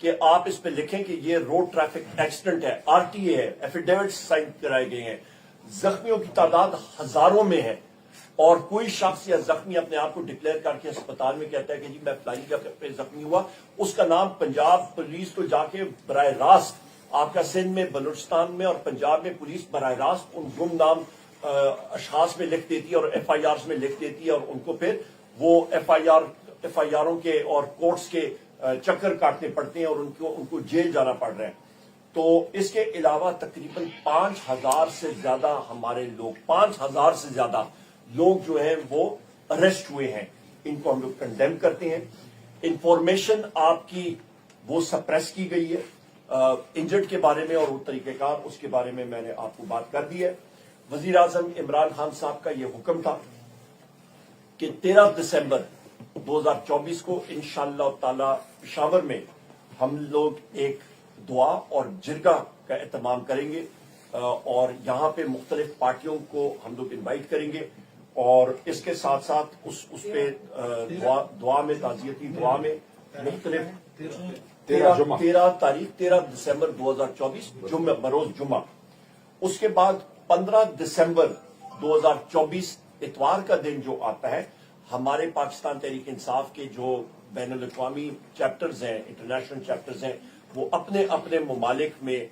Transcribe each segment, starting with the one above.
کہ آپ اس پہ لکھیں کہ یہ روڈ ٹریفک ایکسیڈنٹ ہے, RTA ہے, ایفیڈیوٹ سائن کرائے گئے ہیں, زخمیوں کی تعداد ہزاروں میں ہے, اور کوئی شخص یا زخمی اپنے آپ کو ڈکلیئر کر کے اسپتال میں کہتا ہے کہ جی میں فلائی جگہ پہ زخمی ہوا, اس کا نام پنجاب پولیس تو جا کے براہ راست آپ کا سندھ میں, بلوچستان میں اور پنجاب میں پولیس براہ راست ان گمنام اشخاص میں لکھ دیتی ہے اور FIRs میں لکھ دیتی ہے, اور ان کو پھر وہ FIRوں کے اور کورٹس کے چکر کاٹنے پڑتے ہیں اور ان کو جیل جانا پڑ رہا ہے. تو اس کے علاوہ تقریباً 5,000 سے زیادہ ہمارے لوگ 5,000 سے زیادہ لوگ جو ہیں وہ اریسٹ ہوئے ہیں. ان کو ہم لوگ کنڈیم کرتے ہیں. انفارمیشن آپ کی وہ سپریس کی گئی ہے انجرڈ کے بارے میں, اور وہ طریقہ کار اس کے بارے میں نے آپ کو بات کر دی ہے. وزیر اعظم عمران خان صاحب کا یہ حکم تھا کہ 13 دسمبر 2024 کو انشاءاللہ تعالی پشاور میں ہم لوگ ایک دعا اور جرگہ کا اہتمام کریں گے, اور یہاں پہ مختلف پارٹیوں کو ہم لوگ انوائٹ کریں گے, اور اس کے ساتھ ساتھ اس پہ دعا میں تعزیتی دعا میں مختلف 13 دسمبر 2024 بروز جمعہ. اس کے بعد 15 دسمبر 2024 اتوار کا دن جو آتا ہے, ہمارے پاکستان تحریک انصاف کے جو بین الاقوامی چیپٹرز ہیں, انٹرنیشنل چیپٹرز ہیں, وہ اپنے اپنے ممالک میں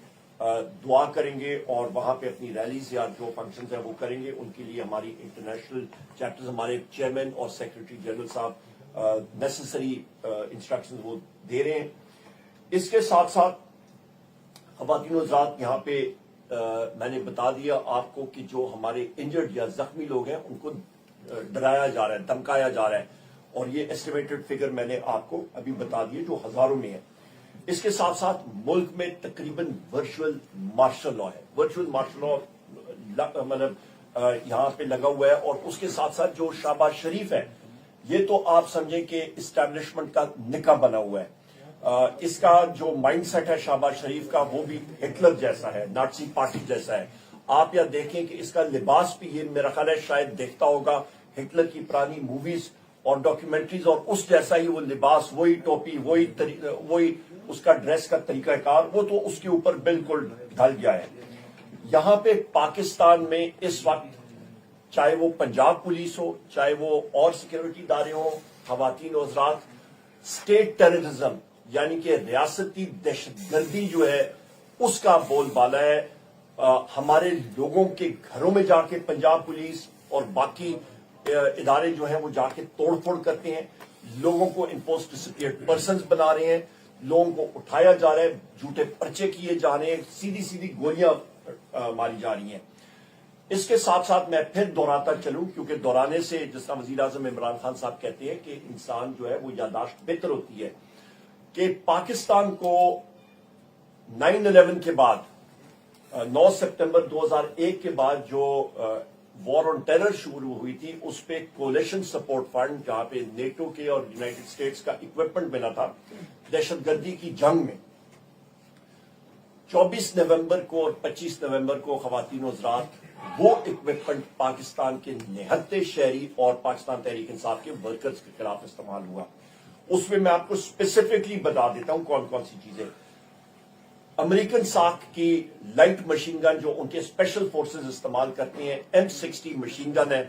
دعا کریں گے اور وہاں پہ اپنی ریلیز یا جو فنکشنز ہیں وہ کریں گے. ان کے لیے ہماری انٹرنیشنل چیپٹرز, ہمارے چیئرمین اور سیکرٹری جنرل صاحب نیسسری انسٹرکشنز وہ دے رہے ہیں. اس کے ساتھ ساتھ خواتین و حضرات, یہاں پہ میں نے بتا دیا آپ کو کہ جو ہمارے انجرڈ یا زخمی لوگ ہیں ان کو ڈرایا جا رہا ہے, دھمکایا جا رہا ہے, اور یہ ایسٹیمیٹڈ فگر میں نے آپ کو ابھی بتا دیے جو ہزاروں میں ہے. اس کے ساتھ ساتھ ملک میں تقریباً ورچوئل مارشل لا ہے. ورچوئل مارشل لا مطلب یہاں پہ لگا ہوا ہے, اور اس کے ساتھ ساتھ جو شہباز شریف ہے یہ تو آپ سمجھیں کہ اسٹیبلشمنٹ کا نکاح بنا ہوا ہے. اس کا جو مائنڈ سیٹ ہے شہباز شریف کا وہ بھی ہٹلر جیسا ہے, نازی پارٹی جیسا ہے. آپ یا دیکھیں کہ اس کا لباس بھی, یہ میرا خیال ہے شاید دیکھتا ہوگا ہٹلر کی پرانی موویز اور ڈاکیومنٹریز, اور اس جیسا ہی وہ لباس, وہی ٹوپی, وہی اس کا ڈریس کا طریقہ کار, وہ تو اس کے اوپر بالکل ڈھل گیا ہے. یہاں پہ پاکستان میں اس وقت چاہے وہ پنجاب پولیس ہو, چاہے وہ اور سیکورٹی ادارے ہوں, خواتین و حضرات, اسٹیٹ ٹیررزم یعنی کہ ریاستی دہشت گردی جو ہے اس کا بول بالا ہے. ہمارے لوگوں کے گھروں میں جا کے پنجاب پولیس اور باقی ادارے جو ہیں وہ جا کے توڑ پھوڑ کرتے ہیں, لوگوں کو انفورس ڈسپیئرڈ پرسنز بنا رہے ہیں, لوگوں کو اٹھایا جا رہا ہے, جھوٹے پرچے کیے جا رہے ہیں, سیدھی سیدھی گولیاں ماری جا رہی ہیں. اس کے ساتھ ساتھ میں پھر دہراتا چلوں, کیونکہ دہرانے سے جس طرح وزیر اعظم عمران خان صاحب کہتے ہیں کہ انسان جو ہے وہ یادداشت بہتر ہوتی ہے, کہ پاکستان کو 9/11 کے بعد 9 سپتمبر 2001 کے بعد جو وار آن ٹیرر شروع ہوئی تھی, اس پہ کولیشن سپورٹ فنڈ جہاں پہ نیٹو کے اور یونائٹڈ اسٹیٹس کا اکوپمنٹ ملا تھا دہشت گردی کی جنگ میں, 24 نومبر کو اور 25 نومبر کو خواتین و حضرات وہ اکوپمنٹ پاکستان کے نہتے شہری اور پاکستان تحریک انصاف کے ورکرز کے خلاف استعمال ہوا. اس میں آپ کو اسپیسیفکلی بتا دیتا ہوں کون کون سی چیزیں. امریکن ساکھ کی لائٹ مشین گن جو ان کے اسپیشل فورسز استعمال کرتے ہیں, M60 مشین گن ہے.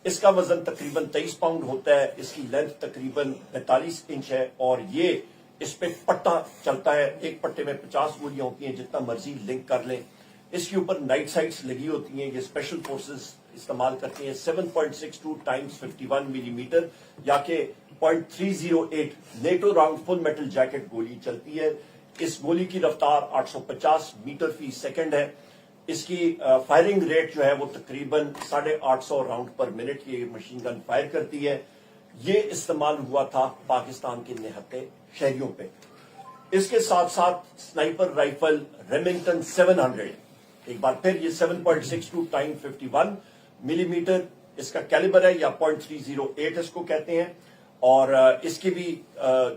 اس کا وزن تقریباً 23 پاؤنڈ ہوتا ہے, اس کی لینتھ تقریباً 45 انچ ہے, اور یہ اس پہ پٹا چلتا ہے, ایک پٹے میں 50 گولیاں ہوتی ہیں, جتنا مرضی لنک کر لیں. اس کے اوپر نائٹ سائٹس لگی ہوتی ہیں, یہ اسپیشل فورسز استعمال کرتے ہیں. 7.62 × 51 ملی میٹر یا کہ 0.308 نیٹو راؤنڈ فل میٹل جیکٹ گولی چلتی ہے. اس گولی کی رفتار 850 میٹر فی سیکنڈ ہے. اس کی فائرنگ ریٹ جو ہے وہ تقریباً 850 راؤنڈ پر منٹ یہ مشین گن فائر کرتی ہے. یہ استعمال ہوا تھا پاکستان کے نہتے شہریوں پہ. اس کے ساتھ ساتھ سنائپر رائفل ریمنگٹن 700, ایک بار پھر یہ 7.62 × 51 ملی میٹر اس کا کیلیبر ہے, یا 0.308 اس کو کہتے ہیں, اور اس کی بھی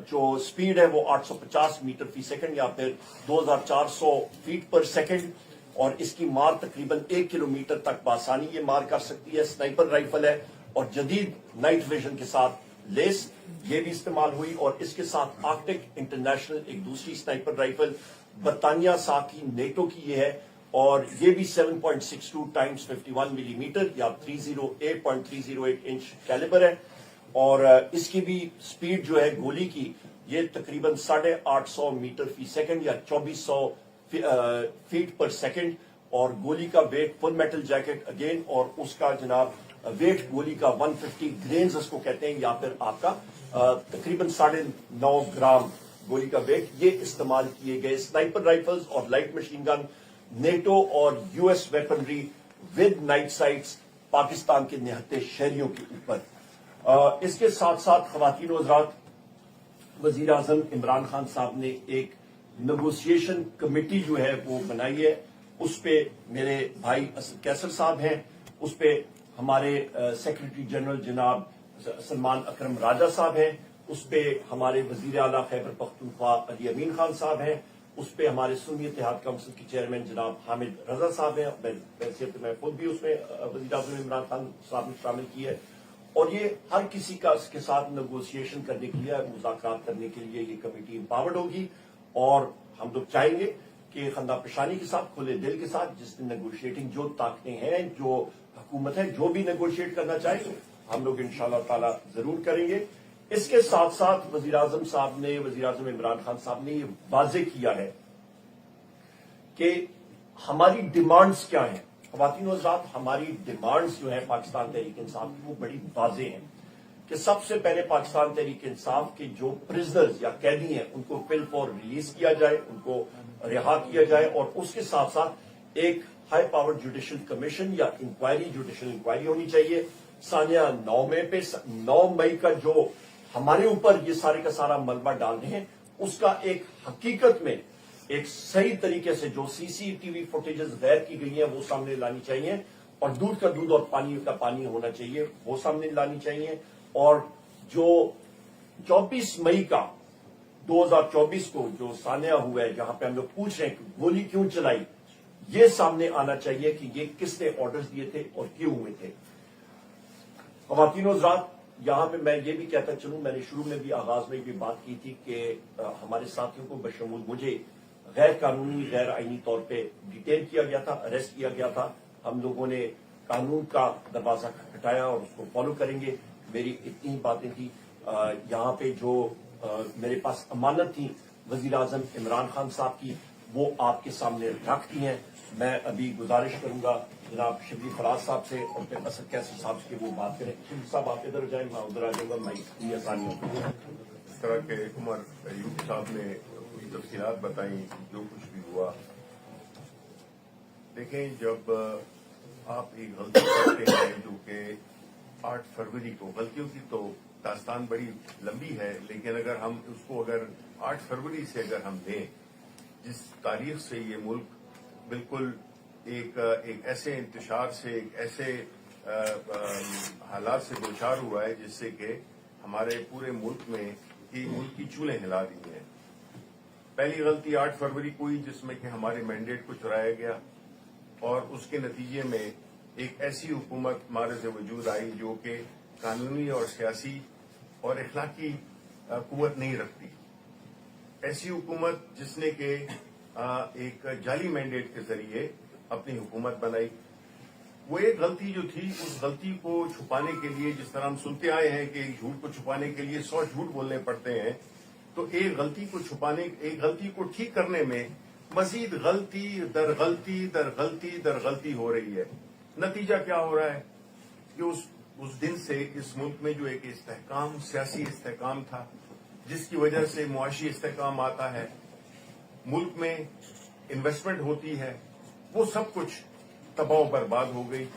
جو سپیڈ ہے وہ 850 میٹر فی سیکنڈ یا پھر 2400 فیٹ پر سیکنڈ, اور اس کی مار تقریباً 1 کلومیٹر تک بآسانی یہ مار کر سکتی ہے. سنائپر رائفل ہے اور جدید نائٹ ویژن کے ساتھ लेस ये भी इस्तेमाल हुई, और इसके साथ आर्कटिक इंटरनेशनल एक दूसरी स्नाइपर राइफल बरतानिया साख की नेटो की ये है, और ये भी 7.62 टाइम्स 51 मिलीमीटर या 308.308 इंच कैलिबर है, और इसकी भी स्पीड जो है गोली की ये तकरीबन 850 मीटर फी सेकंड या 2400 फीट पर सेकंड, और गोली का weight full metal jacket again, और उसका जनाब वेट गोली का 150 ग्रेन्स उसको कहते हैं, या फिर आपका तकरीबन 9.5 ग्राम गोली का वेट, ये इस्तेमाल किए गए स्नाइपर राइफल्स और लाइट मशीन गन नेटो और US weaponry with night sites Pakistan के निहत्ते शहरियों के ऊपर। इसके साथ साथ खवातीन व हज़रात, वजीर आजम इमरान खान साहब ने एक नेगोशिएशन कमेटी जो है वो बनाई है, उस पे मेरे भाई असद कैसर साहब हैं, उस पे हमारे सेक्रेटरी जनरल जनाब सलमान अकरम राजा साहब हैं, उस पे हमारे वजीर आला खैबर पख्तूनख्वा अली अमीन खान साहब हैं, उस पे हमारे सुन्नी इत्तेहाद काउंसिल के चेयरमैन जनाब हामिद रजा साहब हैं, वैसे तो मैं खुद भी उसमें वजीर आजम इमरान खान साहब ने शामिल की है, और ये हर किसी का इसके साथ नेगोशिएशन करने के लिए, मुज़ाकरात करने के लिए ये कमेटी एम्पावर्ड होगी, और हम लोग चाहेंगे कि खंदा पेशानी के साथ, खुले दिल के साथ, जिसने नेगोशिएटिंग जो ताकतें हैं, जो हुकूमत है, जो भी नेगोशिएट करना चाहे हम लोग इंशाअल्लाह ताला जरूर करेंगे। इसके साथ साथ वजीर आजम साहब ने, वजीर आजम इमरान खान साहब ने ये वाजे किया है कि हमारी डिमांड्स क्या हैं। ख़वातीन व हज़रात, हमारी डिमांड्स जो है पाकिस्तान तहरीक इंसाफ की वो बड़ी वाजे हैं कि सबसे पहले पाकिस्तान तहरीक इंसाफ के जो प्रिजनर्स या कैदी हैं उनको फिल फॉर रिलीज किया जाए, उनको रिहा किया जाए, और उसके साथ साथ एक हाई पावर जुडिशल कमीशन या इंक्वायरी, जुडिशल इंक्वायरी होनी चाहिए। सानिया 9 मई का जो हमारे ऊपर ये सारे का सारा मलबा डाल रहे हैं, उसका एक हकीकत में एक सही तरीके से जो सीसीटीवी फुटेजेस गैर की गई हैं वो सामने लानी चाहिए, और दूध का दूध और पानी का पानी होना चाहिए वो सामने लानी चाहिए, और जो 24 मई का 2024 को जो सानिया हुआ है, जहां पे हम लोग पूछ रहे हैं कि गोली क्यों चलाई, ये सामने आना चाहिए कि ये किसने ऑर्डर्स दिए थे और क्यों हुए थे। ख़वातीन व हज़रात, यहां पे मैं ये भी कहता चलूं, मैंने शुरू में भी आगाज में भी बात की थी कि हमारे साथियों को बशमूल मुझे गैर कानूनी, गैर आईनी तौर पे डिटेन किया गया था, अरेस्ट किया गया था। हम लोगों ने कानून का दरवाजा खटखटाया और उसको फॉलो करेंगे। मेरी इतनी ही बातें थी। यहाँ पे जो मेरे पास अमानत थी वजीर आजम इमरान खान साहब की, वो आपके सामने रख दी हैं। मैं अभी गुजारिश करूंगा जनाब शिबली फराज साहब से और फिर असद कैसर साहब से वो बात करें। शिबली साहब आप इधर जाए, मैं उधर आ जाऊंगा, मैं इतनी आसानी होगी। इस तरह के उमर अयूब साहब ने कुछ तफसीलात बताई जो कुछ भी हुआ। देखें, जब आप एक गलती करते हैं जो कि 8 फरवरी को, गलतियों की तो दास्तान बड़ी लंबी है, लेकिन अगर हम उसको 8 फरवरी से अगर हम दें, जिस तारीख से ये मुल्क बिल्कुल एक ऐसे इंतशार से, एक ऐसे हालात से दो चार हुआ है जिससे कि हमारे पूरे मुल्क में मुल्क की चूल्हें हिला दी हैं। पहली गलती 8 फरवरी को हुई जिसमें कि हमारे मैंडेट को चुराया गया, और उसके नतीजे में एक ऐसी हुकूमत हमारे से वजूद आई जो कि कानूनी और सियासी और इखलाकी कुव्वत नहीं रखती। ऐसी हुकूमत जिसने कि एक जाली मैंडेट के जरिए अपनी हुकूमत बनाई। वो एक गलती जो थी, उस गलती को छुपाने के लिए, जिस तरह हम सुनते आए हैं कि एक झूठ को छुपाने के लिए 100 झूठ बोलने पड़ते हैं, तो एक गलती को छुपाने, एक गलती को ठीक करने में मजीद गलती दर गलती दर गलती दर गलती हो रही है। नतीजा क्या हो रहा है कि उस दिन से इस मुल्क में जो एक इस्तेहकाम, सियासी इस्तेहकाम था, जिसकी वजह से मुआशी इस्तेहकाम आता है, मुल्क में इन्वेस्टमेंट होती है, वो सब कुछ तबाह बर्बाद हो गई,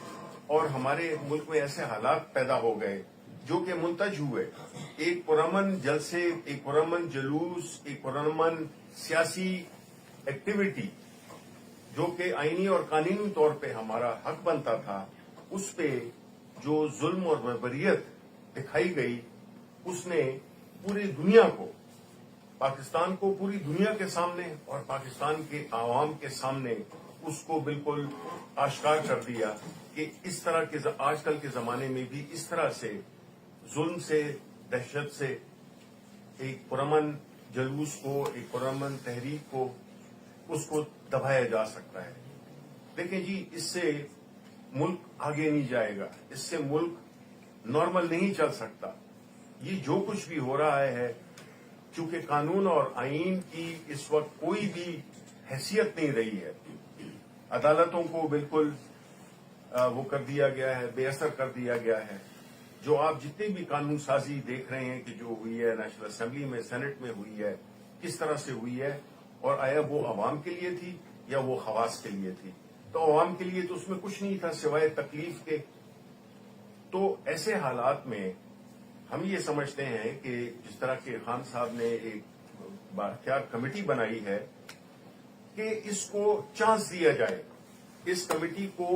और हमारे मुल्क में ऐसे हालात पैदा हो गए जो कि मुंतज हुए। एक पुरअमन जलसे, एक पुरअमन जुलूस, एक पुरअमन सियासी एक्टिविटी जो कि आईनी और कानूनी तौर पे हमारा हक बनता था, उस पे जो जुल्म और बर्बरियत दिखाई गई, उसने पूरी दुनिया को, पाकिस्तान को पूरी दुनिया के सामने और पाकिस्तान के आवाम के सामने उसको बिल्कुल आश्कार कर दिया कि इस तरह के आजकल के जमाने में भी इस तरह से जुल्म से, दहशत से, एक पुरअमन जलूस को, एक पुरअमन तहरीक को, उसको दबाया जा सकता है। देखें जी, इससे मुल्क आगे नहीं जाएगा, इससे मुल्क नॉर्मल नहीं चल सकता। ये जो कुछ भी हो रहा है, चूंकि कानून और आईन की इस वक्त कोई भी हैसियत नहीं रही है, अदालतों को बिल्कुल वो कर दिया गया है, बेअसर कर दिया गया है। जो आप जितनी भी कानून साजी देख रहे हैं कि जो हुई है नेशनल असेंबली में, सेनेट में हुई है, किस तरह से हुई है, और आया वो अवाम के लिए थी या वो खवास के लिए थी? तो अवाम के लिए तो उसमें कुछ नहीं था सिवाय तकलीफ के। तो ऐसे हालात में हम ये समझते हैं कि जिस तरह के खान साहब ने एक बाख्तियार कमेटी बनाई है कि इसको चांस दिया जाए, इस कमेटी को